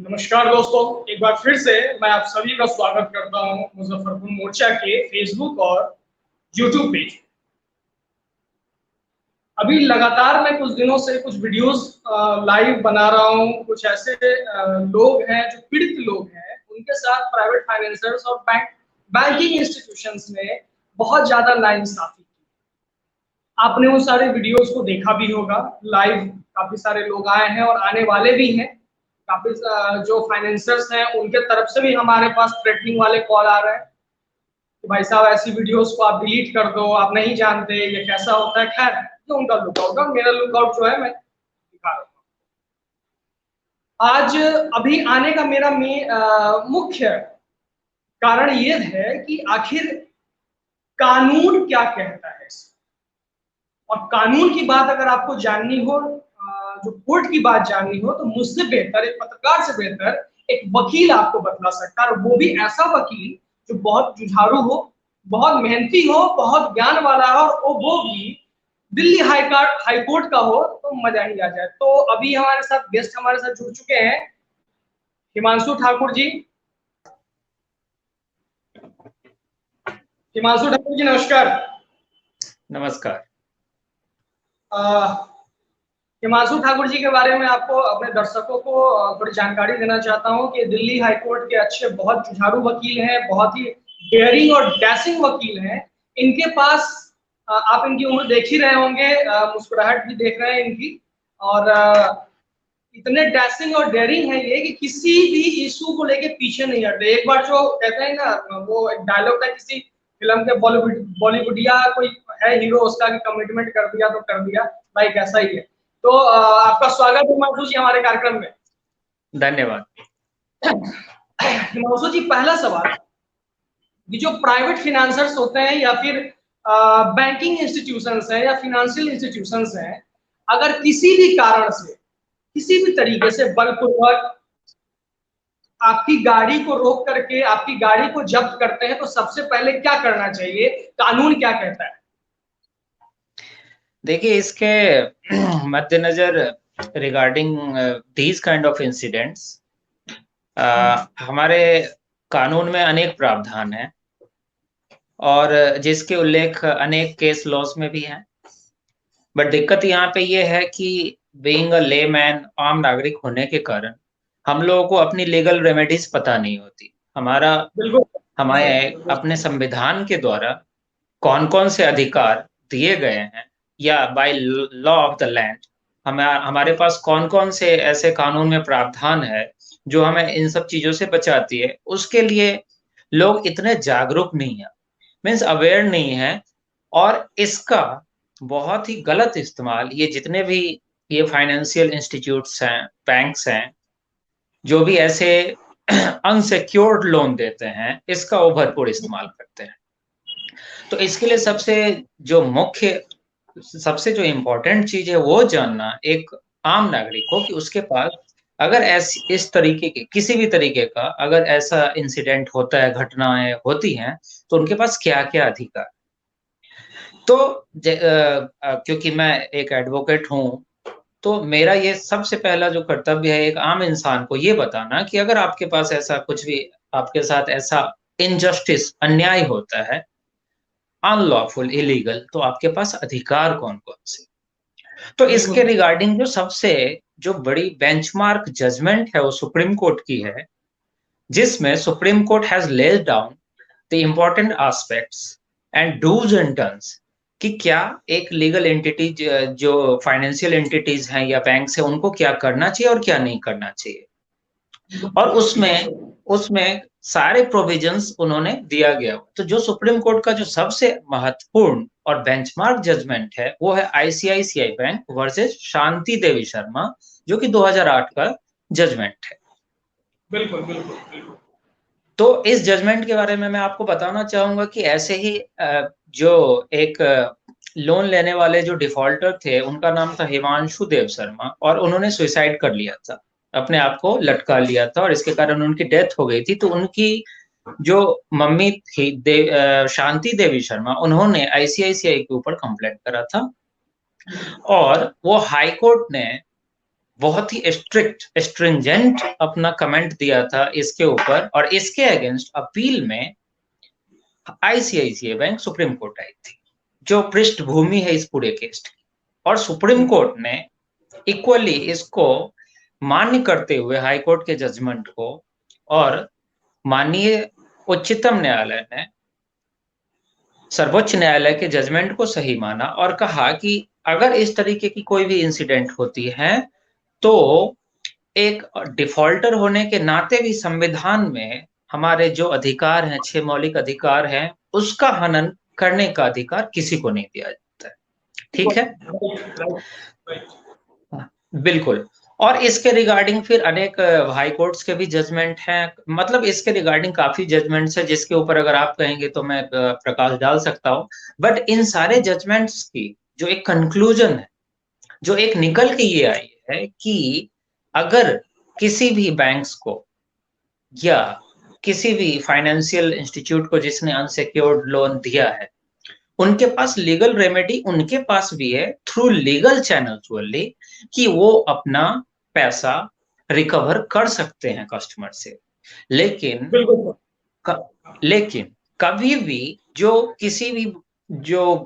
नमस्कार दोस्तों, एक बार फिर से मैं आप सभी का स्वागत करता हूं मुजफ्फरपुर मोर्चा के फेसबुक और यूट्यूब पेज। अभी लगातार मैं कुछ दिनों से कुछ वीडियोस लाइव बना रहा हूं। कुछ ऐसे लोग हैं जो पीड़ित लोग हैं, उनके साथ प्राइवेट फाइनेंसर्स और बैंकिंग इंस्टीट्यूशंस ने बहुत ज्यादा नाइंसाफी की। आपने उन सारे वीडियोस को देखा भी होगा। लाइव काफी सारे लोग आए हैं और आने वाले भी हैं। काफी जो फाइनेंसर्स हैं उनके तरफ से भी हमारे पास थ्रेटनिंग वाले कॉल आ रहे हैं कि भाई साहब ऐसी वीडियोस को आप डिलीट कर दो, आप नहीं जानते ये कैसा होता है। खैर, तो उनका लुकआउट और मेरा लुकआउट जो है मैं दिखा रहा हूँ। आज अभी आने का मेरा मुख्य कारण ये है कि आखिर कानून क्या कहता है और कानून की बात अगर आपको जाननी हो, जो कोर्ट की बात जाननी हो, तो मुझसे बेहतर, एक पत्रकार से बेहतर एक वकील आपको बतला सकता है। और वो भी ऐसा वकील जो बहुत जुझारू हो, बहुत मेहनती हो, बहुत ज्ञान वाला हो, और वो भी दिल्ली हाई कोर्ट का हो, तो मजा ही आ जाए। तो अभी हमारे साथ गेस्ट हमारे साथ जुड़ चुके हैं हिमांशु ठाकुर जी। हिमांशु ठाकुर जी नमस्कार। नमस्कार। हिमांशु ठाकुर जी के बारे में आपको, अपने दर्शकों को थोड़ी जानकारी देना चाहता हूं कि दिल्ली हाईकोर्ट के अच्छे, बहुत जुझारू वकील हैं, बहुत ही डेयरिंग और डैशिंग वकील हैं। इनके पास आप इनकी उम्र देख ही रहे होंगे, मुस्कुराहट भी देख रहे हैं इनकी, और इतने डैशिंग और डेयरिंग है ये कि किसी भी इशू को लेके पीछे नहीं हटते। एक बार जो कहते हैं ना, वो एक डायलॉग था किसी फिल्म के, बॉलीवुडिया कोई है हीरो, उसका कमिटमेंट कर दिया तो कर दिया, भाई कैसा ही है। तो आपका स्वागत है हिमांशु जी हमारे कार्यक्रम में। धन्यवाद। हिमांशु जी, पहला सवाल, ये जो प्राइवेट फिनेंसर्स होते हैं या फिर बैंकिंग इंस्टीट्यूशंस हैं या फिनेंशियल इंस्टीट्यूशंस हैं, अगर किसी भी कारण से, किसी भी तरीके से बलपूर्वक आपकी गाड़ी को रोक करके आपकी गाड़ी को जब्त करते हैं, तो सबसे पहले क्या करना चाहिए? कानून क्या कहता है? देखिए, इसके मद्देनजर regarding these kind of incidents, हमारे कानून में अनेक प्रावधान हैं और जिसके उल्लेख अनेक केस लॉज में भी हैं। बट दिक्कत यहाँ पे ये है कि बीइंग अ लेमैन, आम नागरिक होने के कारण हम लोगों को अपनी लीगल रेमेडीज पता नहीं होती। हमारे अपने संविधान के द्वारा कौन कौन से अधिकार दिए गए हैं, या by law of the land हमारे पास कौन कौन से ऐसे कानून में प्रावधान है जो हमें इन सब चीजों से बचाती है, उसके लिए लोग इतने जागरूक नहीं है, मीन्स अवेयर नहीं है। और इसका बहुत ही गलत इस्तेमाल ये जितने भी ये फाइनेंशियल इंस्टीट्यूट्स हैं, बैंक्स हैं, जो भी ऐसे अनसिक्योर्ड लोन देते हैं, इसका वो भरपूर इस्तेमाल करते हैं। तो इसके लिए सबसे जो इम्पोर्टेंट चीज है वो जानना एक आम नागरिक को कि उसके पास अगर इस तरीके के किसी भी तरीके का अगर ऐसा इंसिडेंट होता है, घटनाएं होती हैं, तो उनके पास क्या क्या अधिकार। तो क्योंकि मैं एक एडवोकेट हूँ, तो मेरा ये सबसे पहला जो कर्तव्य है एक आम इंसान को ये बताना कि अगर आपके पास ऐसा कुछ भी, आपके साथ ऐसा इनजस्टिस, अन्याय होता है, अनलॉफुल, इलीगल, तो आपके पास अधिकार कौन कौन से। तो इसके रिगार्डिंग जो बड़ी बेंचमार्क जजमेंट है वो सुप्रीम कोर्ट की है, जिसमें supreme court has laid down the important aspects and dos and don'ts कि क्या एक लीगल एंटिटी, जो फाइनेंशियल एंटिटीज हैं या बैंक है, उनको क्या करना चाहिए और क्या नहीं करना चाहिए। और उसमें सारे प्रोविजंस उन्होंने दिया गया। तो जो सुप्रीम कोर्ट का जो सबसे महत्वपूर्ण और बेंचमार्क जजमेंट है वो है ICICI bank versus Shanti Devi Sharma, जो कि 2008 का जजमेंट है। बिल्कुल बिल्कुल बिल्कुल। तो इस जजमेंट के बारे में मैं आपको बताना चाहूंगा कि ऐसे ही जो एक लोन लेने वाले जो डिफॉल्टर थे, उनका नाम था हिमांशु देव शर्मा, और उन्होंने सुसाइड कर लिया था, अपने आप को लटका लिया था, और इसके कारण उनकी डेथ हो गई थी। तो उनकी जो मम्मी थी शांति देवी शर्मा, उन्होंने आईसीआईसीआई के ऊपर कंप्लेंट करा था, और वो हाई कोर्ट ने बहुत ही स्ट्रिक्ट स्ट्रिंजेंट अपना कमेंट दिया था इसके ऊपर, और इसके अगेंस्ट अपील में आईसीआईसीआई बैंक सुप्रीम कोर्ट आई थी, जो पृष्ठभूमि है इस पूरे केस की। और सुप्रीम कोर्ट ने इक्वली इसको मान्य करते हुए हाई कोर्ट के जजमेंट को और माननीय उच्चतम न्यायालय ने सर्वोच्च न्यायालय के जजमेंट को सही माना और कहा कि अगर इस तरीके की कोई भी इंसिडेंट होती है तो एक डिफॉल्टर होने के नाते भी संविधान में हमारे जो अधिकार हैं, 6 मौलिक अधिकार हैं, उसका हनन करने का अधिकार किसी को नहीं दिया जाता है। ठीक है, बिल्कुल। और इसके रिगार्डिंग फिर अनेक हाई कोर्ट्स के भी जजमेंट हैं, मतलब इसके रिगार्डिंग काफी जजमेंट्स है जिसके ऊपर अगर आप कहेंगे तो मैं प्रकाश डाल सकता हूँ। बट इन सारे जजमेंट्स की जो एक कंक्लूजन है, जो एक निकल के ये आई है कि अगर किसी भी बैंक्स को या किसी भी फाइनेंशियल इंस्टीट्यूट को जिसने अनसिक्योर्ड लोन दिया है, उनके पास लीगल रेमेडी उनके पास भी है थ्रू लीगल चैनल्स ओनली, कि वो अपना पैसा रिकवर कर सकते हैं कस्टमर से। लेकिन लेकिन कभी भी जो किसी भी जो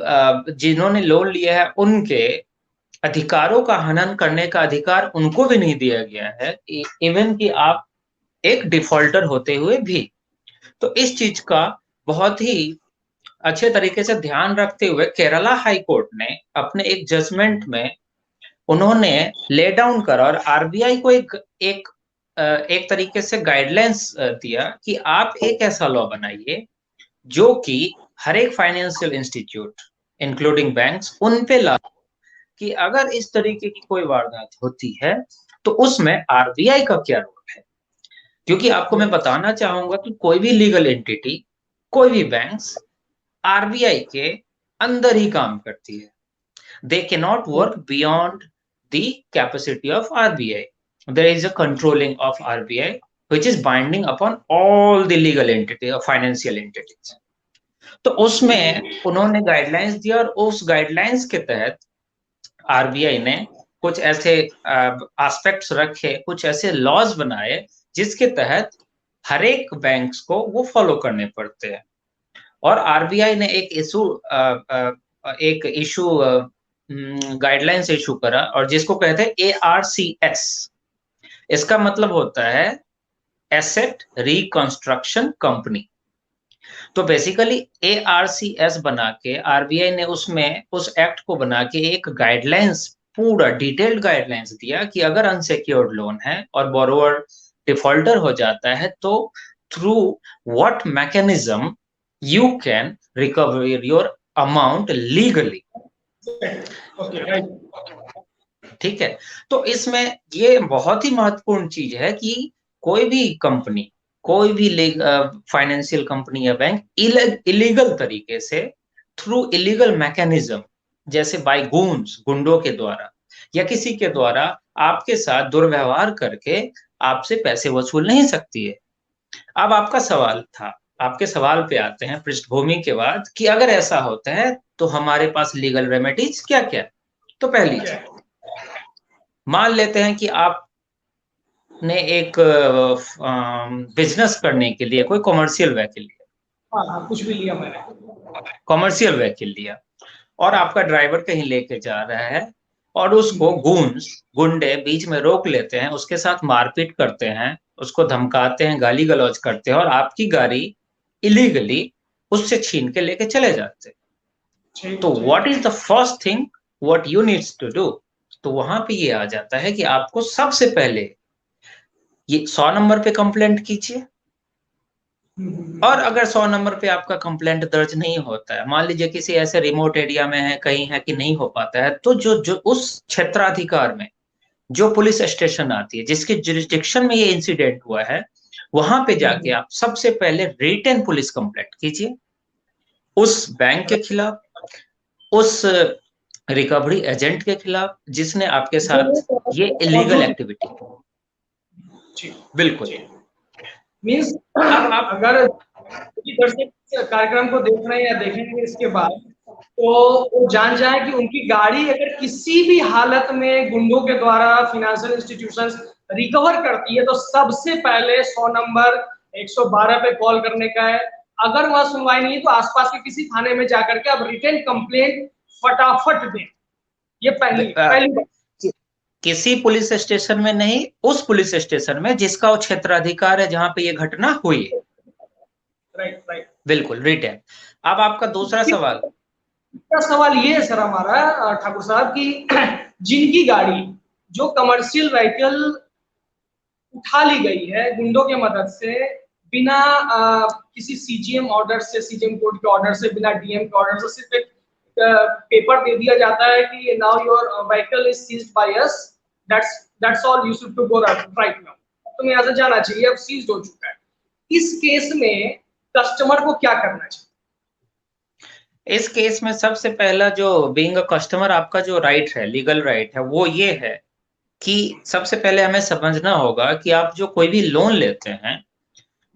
जिन्होंने लोन लिया है उनके अधिकारों का हनन करने का अधिकार उनको भी नहीं दिया गया है, इवन कि आप एक डिफॉल्टर होते हुए भी। तो इस चीज का बहुत ही अच्छे तरीके से ध्यान रखते हुए केरला हाई कोर्ट ने अपने एक जजमेंट में उन्होंने ले डाउन करा और आरबीआई को एक तरीके से गाइडलाइंस दिया कि आप एक ऐसा लॉ बनाइए जो कि हर एक फाइनेंशियल इंस्टीट्यूट इंक्लूडिंग बैंक्स उन पे लागू, कि अगर इस तरीके की कोई वारदात होती है तो उसमें आरबीआई का क्या रोल है। क्योंकि आपको मैं बताना चाहूंगा कि कोई भी लीगल एंटिटी, कोई भी बैंक्स आरबीआई के अंदर ही काम करती है। They cannot work beyond the capacity of RBI. There is a controlling of RBI which is binding upon all the legal entity or financial entities. तो उसमें उन्होंने गाइडलाइंस दिया और उस गाइडलाइंस के तहत आरबीआई ने कुछ ऐसे एस्पेक्ट्स रखे, कुछ ऐसे लॉज बनाए जिसके तहत हर एक बैंक्स को वो फॉलो करने पड़ते हैं। और आरबीआई ने एक इशू गाइडलाइंस इशू करा और जिसको कहते हैं ARCS। इसका मतलब होता है एसेट रिकंस्ट्रक्शन कंपनी। तो बेसिकली ARCS बना के आरबीआई ने उसमें उस एक्ट को बना के एक गाइडलाइंस, पूरा डिटेल्ड गाइडलाइंस दिया कि अगर अनसिक्योर्ड लोन है और बोरोवर डिफॉल्टर हो जाता है तो through what mechanism you can recover your amount legally। ठीक है, तो इसमें ये बहुत ही महत्वपूर्ण चीज है कि कोई भी कंपनी, कोई भी फाइनेंशियल कंपनी या बैंक इलीगल तरीके से थ्रू इलीगल मैकेनिज्म, जैसे बाय गूंस, गुंडों के द्वारा या किसी के द्वारा आपके साथ दुर्व्यवहार करके आपसे पैसे वसूल नहीं सकती है। अब आपका सवाल था, आपके सवाल पे आते हैं पृष्ठभूमि के बाद, कि अगर ऐसा होता है तो हमारे पास लीगल रेमेडीज क्या क्या। तो पहली चीज, मान लेते हैं कि आपने एक बिजनेस करने के लिए कोई कॉमर्शियल व्हीकल लिया, कुछ भी लिया मैंने, कॉमर्शियल व्हीकल लिया, और आपका ड्राइवर कहीं लेके जा रहा है और उसको गुंडे बीच में रोक लेते हैं, उसके साथ मारपीट करते हैं, उसको धमकाते हैं, गाली गलौज करते हैं और आपकी गाड़ी इलीगली उससे छीन के लेके चले जाते हैं। तो what is the first thing what you needs to do. तो वहां पे ये आ जाता है कि आपको सबसे पहले ये 100 नंबर पे कंप्लेंट कीजिए। और अगर 100 नंबर पे आपका कंप्लेंट दर्ज नहीं होता है, मान लीजिए किसी ऐसे रिमोट एरिया में है, कहीं है कि नहीं हो पाता है, तो जो उस क्षेत्राधिकार में जो पुलिस स्टेशन आती है जिसके जुरिस्डिक्शन में ये इंसिडेंट हुआ है, वहां पे जाके आप सबसे पहले रिटन पुलिस कंप्लेंट कीजिए उस बैंक के खिलाफ, उस रिकवरी एजेंट के खिलाफ जिसने आपके साथ ये इलीगल एक्टिविटी। बिल्कुल। मीन्स आप अगर दर्शक कार्यक्रम को देख रहे हैं या देखेंगे इसके बाद, तो वो जान जाए कि उनकी गाड़ी अगर किसी भी हालत में गुंडों के द्वारा फाइनेंशियल इंस्टीट्यूशंस रिकवर करती है तो सबसे पहले 100 नंबर 112 पे कॉल करने का है। अगर वहां सुनवाई नहीं तो आसपास के किसी थाने में जाकर के अब रिटर्न कंप्लेंट फटाफट दें। ये पहली अ, पहली बात। किसी पुलिस स्टेशन में नहीं, उस पुलिस स्टेशन में जिसका वो क्षेत्राधिकार है जहां पे ये घटना हुई है। Right right. बिल्कुल रिटर्न। अब आपका दूसरा सवाल। इसका सवाल ये है सर हमारा ठाकुर साहब की जिनकी गाड़ी जो कमर्शियल व्हीकल उठा ली गई है गुंडों के मदद से, बिना किसी सीजीएम ऑर्डर से, सीजीएम कोर्ट के ऑर्डर से, बिना डीएम के ऑर्डर से, सिर्फ एक पेपर दे दिया जाता है कि now your vehicle is seized by us, that's all, you should to go right now, तुम्हें यहाँ से जाना चाहिए, अब सीज्ड हो चुका है। इस केस में कस्टमर को क्या करना चाहिए? इस केस में सबसे पहला जो बीइंग अ कस्टमर आपका जो राइट है, लीगल राइट है, वो ये है कि सबसे पहले हमें समझना होगा कि आप जो कोई भी लोन लेते हैं,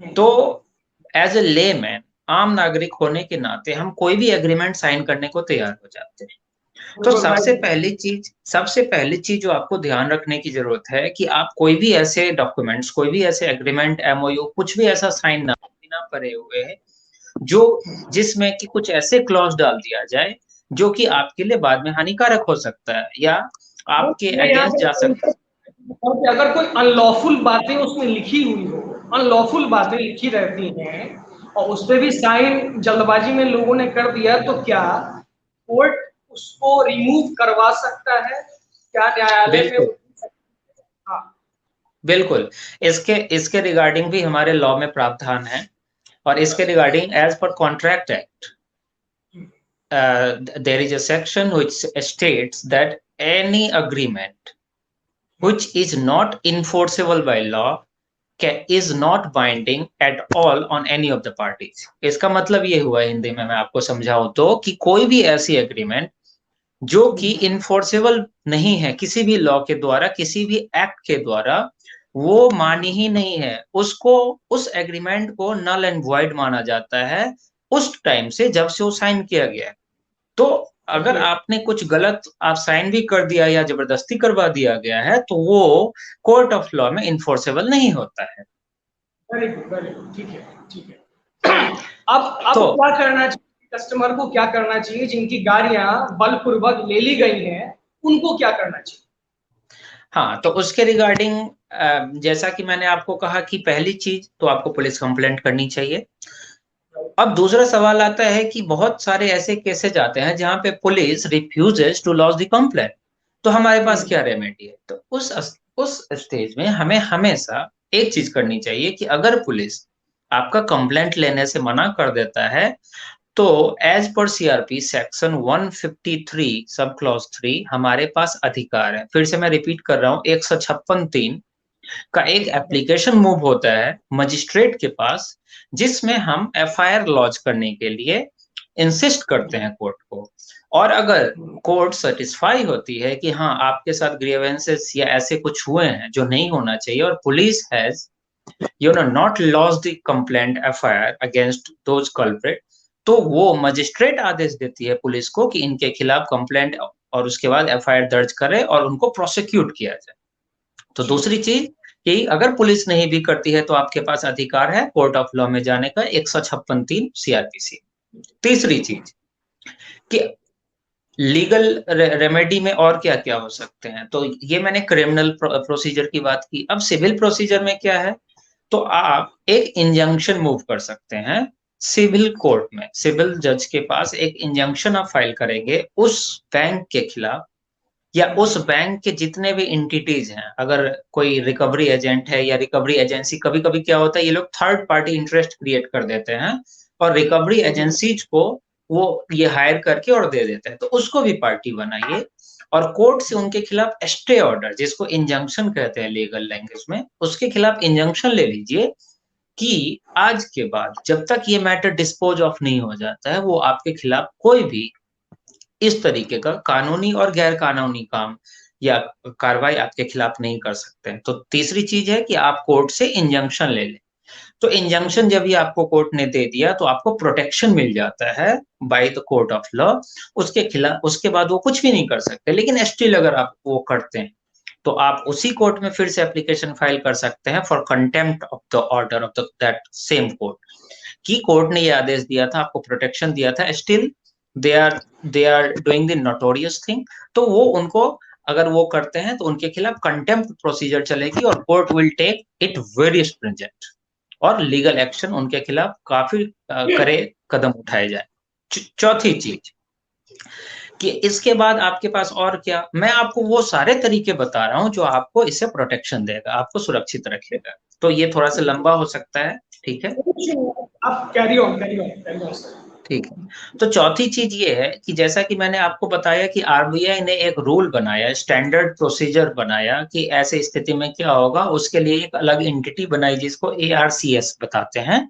तो एज ए लेमैन, आम नागरिक होने के नाते हम कोई भी एग्रीमेंट साइन करने को तैयार हो जाते हैं। तो सबसे पहली चीज जो आपको ध्यान रखने की जरूरत है कि आप कोई भी ऐसे डॉक्यूमेंट्स, कोई भी ऐसे एग्रीमेंट, एमओयू, कुछ भी ऐसा साइन ना करे हुए है जो जिसमें कि कुछ ऐसे क्लॉज डाल दिया जाए जो कि आपके लिए बाद में हानिकारक हो सकता है या आपके मैं यहाँ अगेंस्ट जा सकता है। और कि अगर कोई अनलॉफुल बातें उसमें लिखी हुई हो, अनलॉफुल बातें लिखी रहती हैं और उस पर भी साइन जल्दबाजी में लोगों ने कर दिया, तो क्या कोर्ट उसको रिमूव करवा सकता है? क्या न्यायालय में? बिल्कुल हाँ। बिल्कुल। इसके इसके रिगार्डिंग भी हमारे लॉ में प्रावधान है, और इसके रिगार्डिंग एज पर contract act there is a section which states that any agreement which is not enforceable by law is not binding at all on any of the parties। इसका मतलब ये हुआ हिंदी में मैं आपको समझाऊं तो कि कोई भी ऐसी एग्रीमेंट जो कि इन्फोर्सेबल नहीं है किसी भी लॉ के द्वारा, किसी भी एक्ट के द्वारा, वो मानी ही नहीं है। उसको, उस एग्रीमेंट को नल एंड वॉइड माना जाता है उस टाइम से जब से वो साइन किया गया है। तो अगर ओके। आपने कुछ गलत आप साइन भी कर दिया या जबरदस्ती करवा दिया गया है तो वो कोर्ट ऑफ लॉ में इन्फोर्सेबल नहीं होता है। वेरी गुड, वेरी गुड, ठीक है, ठीक है। अब तो क्या करना चाहिए कस्टमर को? क्या करना चाहिए जिनकी गाड़ियां बलपूर्वक ले ली गई हैं, उनको क्या करना चाहिए? हाँ, तो उसके रिगार्डिंग जैसा कि मैंने आपको कहा कि पहली चीज तो आपको पुलिस कंप्लेंट करनी चाहिए। अब दूसरा सवाल आता है कि बहुत सारे ऐसे केसेस आते हैं जहां पे police refuses to launch the complaint, तो हमारे पास क्या रेमेडी है? तो उस स्टेज में हमें हमेशा एक चीज करनी चाहिए कि अगर पुलिस आपका कंप्लेंट लेने से मना कर देता है तो as per CRP section 153 sub clause 3 हमारे पास अधिकार है। फिर से मैं रिपीट कर रहा हूँ, 156(3) का एक एप्लीकेशन मूव होता है मजिस्ट्रेट के पास, जिसमें हम एफआईआर लॉन्च करने के लिए इंसिस्ट करते हैं कोर्ट को। और अगर कोर्ट सेटिस्फाई होती है कि हाँ आपके साथ ग्रीवेंसेस या ऐसे कुछ हुए हैं जो नहीं होना चाहिए, और police has not launch the complaint FIR against those culprit, तो वो मजिस्ट्रेट आदेश देती है पुलिस को कि इनके खिलाफ कंप्लेंट और उसके बाद एफआईआर दर्ज करे और उनको प्रोसिक्यूट किया जाए। तो दूसरी चीज कि अगर पुलिस नहीं भी करती है तो आपके पास अधिकार है कोर्ट ऑफ लॉ में जाने का, 156(3) सीआरपीसी। तीसरी चीज कि लीगल रेमेडी में और क्या क्या हो सकते हैं, तो ये मैंने क्रिमिनल प्रोसीजर की बात की। अब सिविल प्रोसीजर में क्या है? तो आप एक इंजंक्शन मूव कर सकते हैं सिविल कोर्ट में। सिविल जज के पास एक इंजंक्शन आप फाइल करेंगे उस बैंक के खिलाफ या उस बैंक के जितने भी इंटिटीज हैं। अगर कोई रिकवरी एजेंट है या रिकवरी एजेंसी, कभी कभी क्या होता है ये लोग थर्ड पार्टी इंटरेस्ट क्रिएट कर देते हैं और रिकवरी एजेंसीज को वो ये हायर करके और दे देते हैं, तो उसको भी पार्टी बनाइए और कोर्ट से उनके खिलाफ स्टे ऑर्डर, जिसको इंजंक्शन कहते हैं लीगल लैंग्वेज में, उसके खिलाफ इंजंक्शन ले लीजिए कि आज के बाद जब तक ये मैटर डिस्पोज ऑफ नहीं हो जाता है वो आपके खिलाफ कोई भी इस तरीके का कानूनी और गैर कानूनी काम या कार्रवाई आपके खिलाफ नहीं कर सकते हैं। तो तीसरी चीज है कि आप कोर्ट से इंजंक्शन ले लें। तो इंजंक्शन जब भी आपको कोर्ट ने दे दिया तो आपको प्रोटेक्शन मिल जाता है by the court of law, उसके खिलाफ उसके बाद वो कुछ भी नहीं कर सकते। लेकिन स्टिल अगर आप वो करते हैं तो आप उसी कोर्ट में फिर से एप्लीकेशन फाइल कर सकते हैं for contempt of the order of the that same court, कि कोर्ट ने ये आदेश दिया था, आपको प्रोटेक्शन दिया था, still they are doing the notorious thing. तो वो उनको अगर वो करते हैं तो उनके खिलाफ कंटेम्प्ट प्रोसीजर चलेगी और court will take it very stringent, और लीगल एक्शन उनके खिलाफ काफी कड़े कदम उठाए जाए। चौथी चीज कि इसके बाद आपके पास और क्या, मैं आपको वो सारे तरीके बता रहा हूं जो आपको इससे प्रोटेक्शन देगा, आपको सुरक्षित रखेगा। तो ये थोड़ा सा लंबा हो सकता है, ठीक है, आप कैरी ऑन कैरी ऑन। ठीक है। तो चौथी चीज ये है कि जैसा कि मैंने आपको बताया कि आरबीआई ने एक रूल बनाया, स्टैंडर्ड प्रोसीजर बनाया कि ऐसे स्थिति में क्या होगा, उसके लिए एक अलग एंटिटी बनाई जिसको एआरसीएस बताते हैं,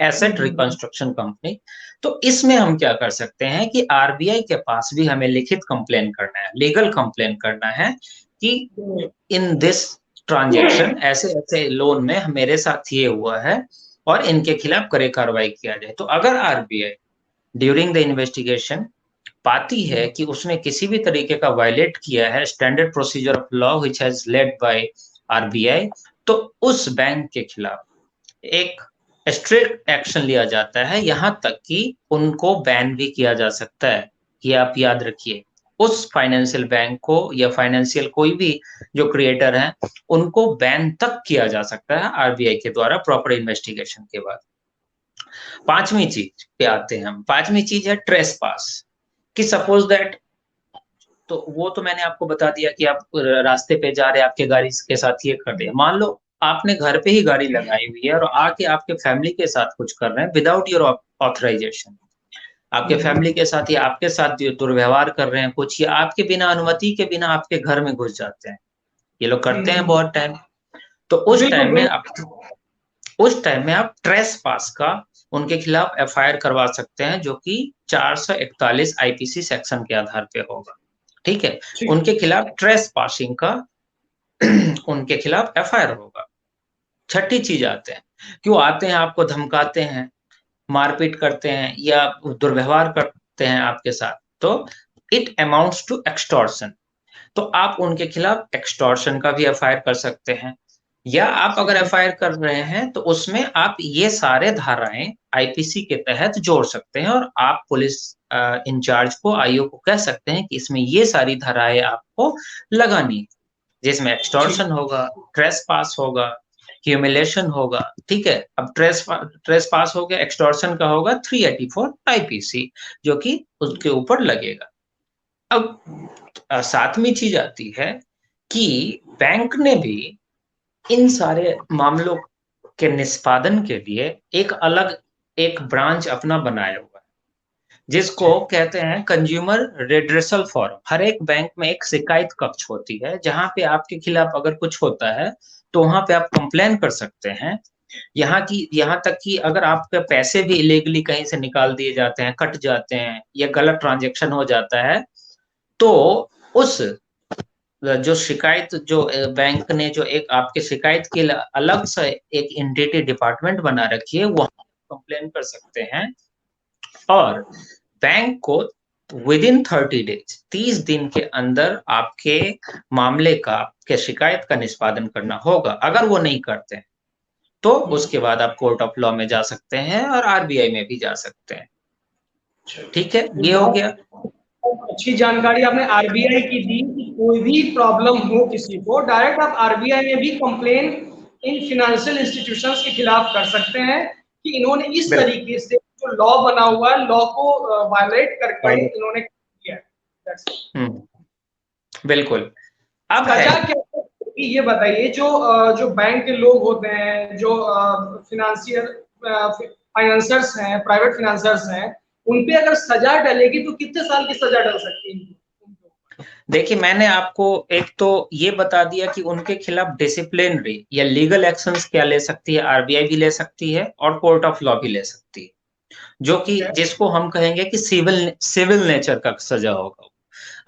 एसेट रिकंस्ट्रक्शन कंपनी। तो इसमें हम क्या कर सकते हैं कि आरबीआई के पास भी हमें लिखित कंप्लेन करना है, लीगल कंप्लेन करना है कि इन दिस ट्रांजेक्शन, ऐसे ऐसे लोन में मेरे साथ ये हुआ है और इनके खिलाफ कड़े कार्रवाई किया जाए। तो अगर आरबीआई ड्यूरिंग द इन्वेस्टिगेशन पाती है कि उसने किसी भी तरीके का वायलेट किया है standard procedure of law which has led by RBI, तो उस बैंक के खिलाफ एक स्ट्रिक्ट एक्शन लिया जाता है, यहां तक कि उनको बैन भी किया जा सकता है। ये आप याद रखिए, उस फाइनेंशियल बैंक को या फाइनेंशियल कोई भी जो क्रिएटर है उनको बैन तक किया जा सकता है आरबीआई के द्वारा प्रॉपर इन्वेस्टिगेशन के बाद। पांचवी चीज पे आते हैं हम, पांचवी चीज है ट्रेस पास, कि सपोज दैट, तो वो तो मैंने आपको बता दिया कि आप रास्ते पे जा रहे हैं, आपके गाड़ी के साथ ये कर रहे हैं, मान लो आपने घर पे ही गाड़ी लगाई हुई है और आके आपके फैमिली के साथ कुछ कर रहे हैं विदाउट योर ऑथराइजेशन, आपके फैमिली के साथ या आपके साथ दुर्व्यवहार कर रहे हैं कुछ, या आपके बिना अनुमति के बिना आपके घर में घुस जाते हैं, ये लोग करते हैं बहुत टाइम। तो उस टाइम में आप ट्रेस पास का उनके खिलाफ एफआईआर करवा सकते हैं, जो कि 441 आईपीसी सेक्शन के आधार पे होगा, ठीक है। उनके खिलाफ ट्रेस पासिंग का उनके खिलाफ एफआईआर होगा। छठी चीज आते हैं कि वो आते हैं, आपको धमकाते हैं, मारपीट करते हैं या दुर्व्यवहार करते हैं आपके साथ, तो इट अमाउंट्स टू एक्सटॉर्शन। तो आप उनके खिलाफ एक्सटॉर्शन का भी एफआईआर कर सकते हैं, या आप अगर एफआईआर कर रहे हैं तो उसमें आप ये सारे धाराएं आईपीसी के तहत जोड़ सकते हैं, और आप पुलिस इंचार्ज को, आईओ को कह सकते हैं कि इसमें ये सारी धाराएं आपको लगानी, जिसमें एक्सटॉर्शन होगा, ट्रेस पास होगा, ह्यूमिलेशन होगा, ठीक है। अब ट्रेस पास हो गया, एक्सटॉर्शन का होगा 384 आईपीसी, जो कि उसके ऊपर लगेगा। अब सातवीं चीज आती है कि बैंक ने भी इन सारे मामलों के निष्पादन के लिए एक अलग एक ब्रांच अपना बनाया हुआ है, जिसको कहते हैं कंज्यूमर रेड्रेसल फोरम। हर एक बैंक में एक शिकायत कक्ष होती है, जहां पे आपके खिलाफ अगर कुछ होता है तो वहां पे आप कंप्लेन कर सकते हैं। यहाँ तक कि अगर आपके पैसे भी इलीगली कहीं से निकाल दिए जाते हैं, कट जाते हैं, या गलत ट्रांजेक्शन हो जाता है, तो उस जो शिकायत, जो बैंक ने जो एक आपके शिकायत के लिए अलग से एक एंटिटी डिपार्टमेंट बना रखी है, वहां कंप्लेन कर सकते हैं। और बैंक को विद इन 30 डेज, 30 दिन के अंदर आपके मामले का, के शिकायत का निष्पादन करना होगा। अगर वो नहीं करते हैं तो उसके बाद आप कोर्ट ऑफ लॉ में जा सकते हैं और आरबीआई में भी जा सकते हैं, ठीक है। ये हो गया। अच्छी जानकारी आपने आरबीआई की दी कि कोई भी प्रॉब्लम हो किसी को, डायरेक्ट आप आरबीआई में भी कंप्लेन इन फाइनेंशियल इंस्टीट्यूशंस के खिलाफ कर सकते हैं कि इन्होंने इस तरीके से जो लॉ बना हुआ है, लॉ को वायलेट करके इन्होंने किया है। बिल्कुल। अब सजा क्या होगी ये बताइए, जो बैंक के लोग होते हैं, जो फाइनेंसर्स हैं, प्राइवेट फाइनेंसर्स हैं, उनपे अगर सजा डलेगी तो कितने साल की सजा डल सकती है? देखिए, मैंने आपको एक तो ये बता दिया कि उनके खिलाफ डिसिप्लिनरी या लीगल एक्शंस क्या ले सकती है, आरबीआई भी ले सकती है और कोर्ट ऑफ लॉ भी ले सकती है, जो कि जिसको हम कहेंगे कि सिविल नेचर का सजा होगा।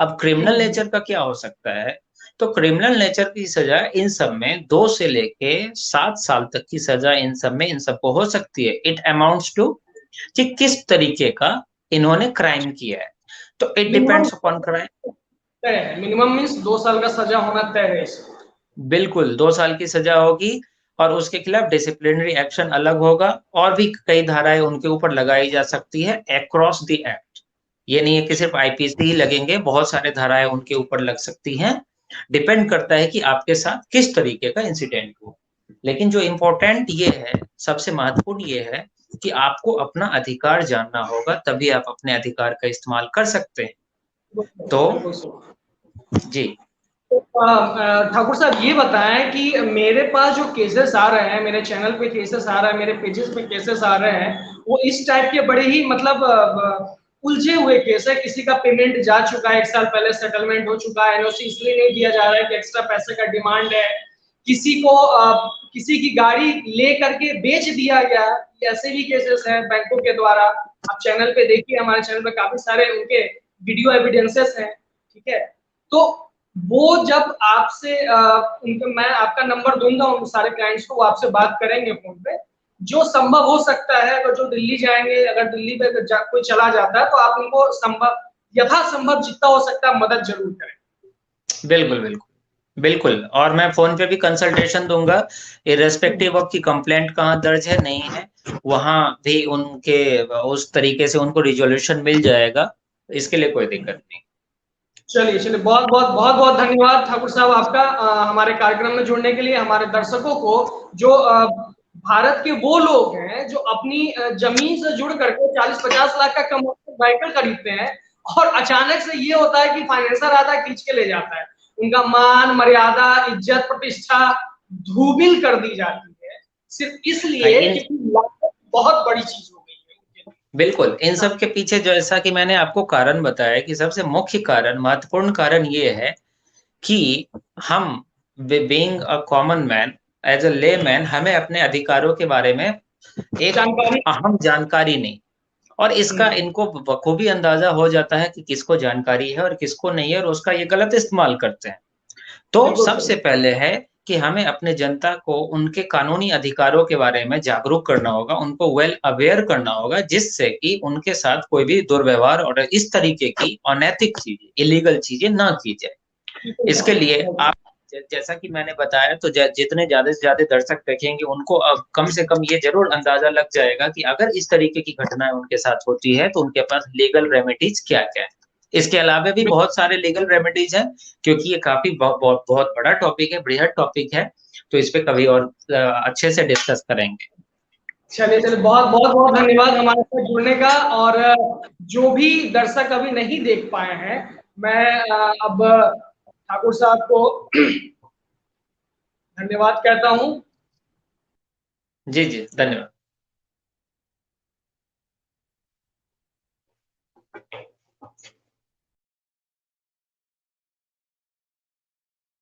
अब क्रिमिनल नेचर का क्या हो सकता है तो क्रिमिनल नेचर की सजा इन सब में 2 से लेके 7 साल तक की सजा इन सब में इन सबको हो सकती है। इट अमाउंट्स टू कि किस तरीके का इन्होंने क्राइम किया है, तो it minimum depends upon crime. तय है, मिनिमम मीन्स 2 साल का सजा होना तय है इसमें। बिल्कुल 2 साल की सजा होगी और उसके खिलाफ डिसिप्लिनरी एक्शन अलग होगा, और भी कई धाराएं उनके ऊपर लगाई जा सकती है अक्रॉस द एक्ट। ये नहीं है कि सिर्फ आईपीसी ही लगेंगे, बहुत सारे धाराएं उनके ऊपर लग सकती हैं। डिपेंड करता है कि आपके साथ किस तरीके का इंसिडेंट हो। लेकिन जो इम्पोर्टेंट ये है, सबसे महत्वपूर्ण ये है कि आपको अपना अधिकार जानना होगा, तभी आप अपने अधिकार का इस्तेमाल कर सकते हैं। तो बिल्कुल सही। जी तो ठाकुर साहब ये बताएं कि मेरे पास जो केसेस आ रहे हैं, मेरे चैनल पे केसेस आ रहे हैं, मेरे पेजेस पे केसेस आ रहे हैं, वो इस टाइप के बड़े ही मतलब उलझे हुए केस है। किसी का पेमेंट जा चुका है, 1 साल पहले सेटलमेंट हो चुका है, एनओसी इसलिए नहीं दिया जा रहा है कि एक्स्ट्रा पैसे का डिमांड है, किसी को किसी की गाड़ी ले करके बेच दिया गया, ऐसे भी केसेस हैं बैंकों के द्वारा। आप चैनल पे देखिए, हमारे चैनल पे काफी सारे उनके वीडियो एविडेंसेस हैं, ठीक है। तो वो जब आपसे उनको मैं आपका नंबर दूंगा उन सारे क्लाइंट्स को, वो आपसे बात करेंगे फोन पे। जो संभव हो सकता है, अगर जो दिल्ली जाएंगे, अगर दिल्ली पे कोई चला जाता है, तो आप उनको संभव यथासंभव जितना हो सकता है मदद जरूर करें। बिल्कुल बिल्कुल बिल्कुल, और मैं फोन पे भी कंसल्टेशन दूंगा, इरेस्पेक्टिव ऑफ की कंप्लेंट कहाँ दर्ज है नहीं है, वहां भी उनके उस तरीके से उनको रिजोल्यूशन मिल जाएगा। इसके लिए कोई दिक्कत नहीं। चलिए चलिए, बहुत बहुत बहुत बहुत धन्यवाद ठाकुर साहब आपका हमारे कार्यक्रम में जुड़ने के लिए। हमारे दर्शकों को, जो भारत के वो लोग हैं जो अपनी जमीन से जुड़ करके 40-50 लाख का व्हीकल खरीदते हैं, और अचानक से ये होता है कि फाइनेंसर आता है, खींच के ले जाता है, उनका मान मर्यादा इज्जत प्रतिष्ठा धूमिल कर दी जाती है, सिर्फ इसलिए इन कि लागत बहुत बड़ी चीज हो गई है उनके लिए। बिल्कुल, इन हाँ, सब के पीछे जैसा कि मैंने आपको कारण बताया कि सबसे मुख्य कारण, महत्वपूर्ण कारण ये है कि हम being a common man, as a layman, हमें अपने अधिकारों के बारे में एक जानकारी। अहम जानकारी नहीं, और इसका इनको बखूबी अंदाजा हो जाता है कि किसको जानकारी है और किसको नहीं है, और उसका ये गलत इस्तेमाल करते हैं। तो बिल्कुल सबसे सही। पहले है कि हमें अपने जनता को उनके कानूनी अधिकारों के बारे में जागरूक करना होगा, उनको वेल अवेयर करना होगा, जिससे कि उनके साथ कोई भी दुर्व्यवहार और इस तरीके की अनैतिक चीजें, इलीगल चीजें ना की जाए। इसके लिए आप, जैसा कि मैंने बताया, तो जितने ज्यादा से ज्यादा दर्शक देखेंगे, उनको अब कम से कम ये जरूर अंदाजा लग जाएगा कि अगर इस तरीके की घटनाएं उनके साथ होती है तो उनके पास लीगल रेमेडीज क्या क्या है। इसके अलावा भी बहुत सारे लीगल रेमेडीज हैं, क्योंकि ये काफी बहुत बड़ा टॉपिक है, बृहद टॉपिक है, तो इस पे कभी और अच्छे से डिस्कस करेंगे। चलिए चलिए, बहुत बहुत बहुत धन्यवाद हमारे साथ जुड़ने का। और जो भी दर्शक अभी नहीं देख पाए हैं, मैं अब ठाकुर साहब को धन्यवाद कहता हूँ। जी जी, धन्यवाद।